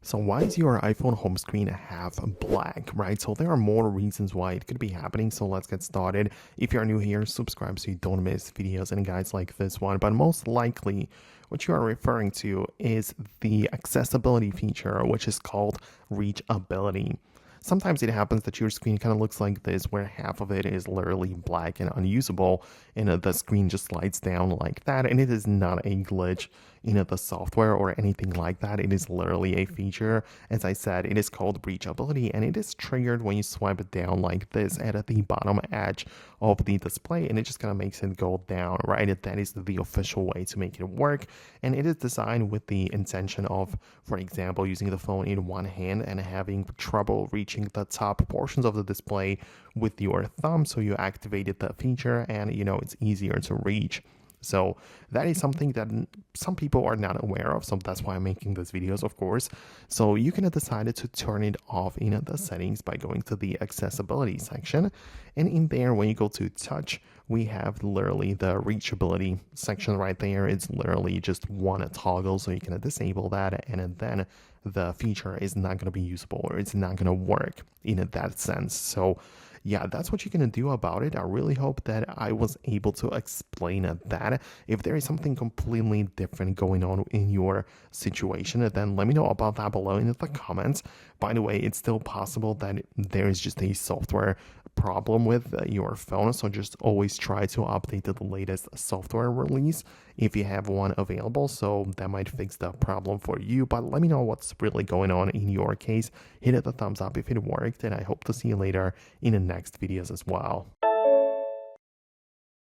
So why is your iPhone home screen half black, right? So there are more reasons why it could be happening. So let's get started. If you're new here, subscribe so you don't miss videos and guides like this one. But most likely what you are referring to is the accessibility feature, which is called reachability. Sometimes it happens that your screen kind of looks like this, where half of it is literally black and unusable, and the screen just slides down like that. And it is not a glitch in the software or anything like that. It is literally a feature. As I said, it is called reachability, and it is triggered when you swipe it down like this at the bottom edge of the display, and it just kind of makes it go down, right? That is the official way to make it work, and it is designed with the intention of, for example, using the phone in one hand and having trouble reaching the top portions of the display with your thumb. So you activated the feature, and it's easier to reach. So that is something that some people are not aware of. So that's why I'm making these videos, of course. So you can decide to turn it off in the settings by going to the accessibility section. And in there, when you go to touch, we have literally the reachability section right there. It's literally just one toggle. So you can disable that, and then the feature is not going to be usable, or it's not going to work in that sense. So yeah, that's what you're going to do about it. I really hope that I was able to explain that. If there is something completely different going on in your situation, then let me know about that below in the comments. By the way, it's still possible that there is just a software problem with your phone, so just always try to update to the latest software release if you have one available. So that might fix the problem for you. But let me know what's really going on in your case. Hit the thumbs up if it worked, and I hope to see you later in the next videos as well.